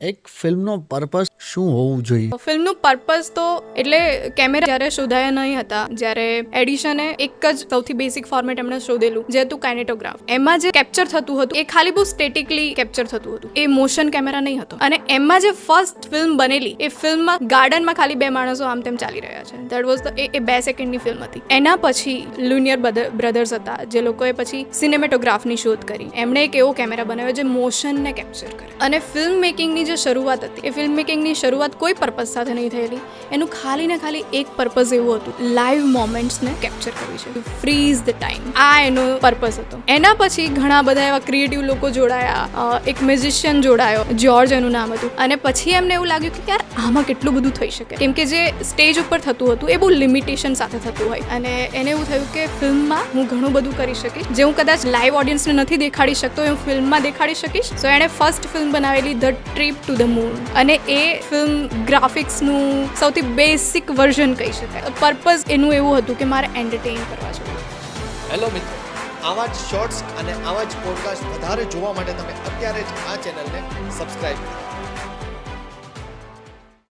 એક ફિલ્મનો પર્પસ શું હોવું જોઈએ? ફિલ્મનું પર્પસ તો એટલે કેમેરા જ્યારે શોધાયા નહીં હતા, જ્યારે એડિશને એક જ સૌથી બેસિક ફોર્મેટ એમણે શોધેલું જે હતું કાઇનેટોગ્રાફ. એમાં જે કેપ્ચર થતું હતું એ ખાલી બહુ સ્ટેટિકલી કેપ્ચર થતું હતું, એ મોશન કેમેરા નહીં હતો. અને એમાં જે ફર્સ્ટ ફિલ્મ બનેલી એ ફિલ્મમાં ગાર્ડનમાં ખાલી બે માણસો આમ તેમ ચાલી રહ્યા છે. દેટ વોઝ એ 2 સેકન્ડની ફિલ્મ હતી. એના પછી લુનિયર બ્રધર્સ હતા જે લોકોએ પછી સિનેમેટોગ્રાફની શોધ કરી. એમણે એક એવો કેમેરા બનાવ્યો જે મોશનને કેપ્ચર કરે. અને ફિલ્મ મેકિંગની જે શરૂઆત હતી એ ફિલ્મ મેકિંગની શરૂઆત કોઈ પર્પસ સાથે નહીં થયેલી. એનું ખાલી ને ખાલી એક પર્પસ એવું હતું, લાઈવ મોમેન્ટ્સને કેપ્ચર કરવી છે, ફ્રીઝ ધ ટાઈમ. આ એનો પર્પસ હતો. એના પછી ઘણા બધા એવા ક્રિએટિવ લોકો જોડાયા. એક મ્યુઝિશિયન જોડાયો, જ્યોર્જ એનું નામ હતું. અને પછી એમને એવું લાગ્યું કે યાર આમાં કેટલું બધું થઈ શકે, કેમ કે જે સ્ટેજ ઉપર થતું હતું એ બહુ લિમિટેશન સાથે થતું હોય. અને એને એવું થયું કે ફિલ્મમાં હું ઘણું બધું કરી શકીશ જે હું કદાચ લાઈવ ઓડિયન્સને નથી દેખાડી શકતો, એ હું ફિલ્મમાં દેખાડી શકીશ. સો એણે ફર્સ્ટ ફિલ્મ બનાવેલી the trip to the moon. અને એ ફિલ્મ ગ્રાફિક્સનું સૌથી બેસિક વર્ઝન કહી શકાય. પર્પઝ એનું એવું હતું કે મારે એન્ટરટેઇન કરવા છે. હેલો મિત્રો, આવા જ શોર્ટ્સ અને આવા જ પોડકાસ્ટ વધારે જોવા માટે તમે અત્યારે જ આ ચેનલને સબસ્ક્રાઈબ કરો.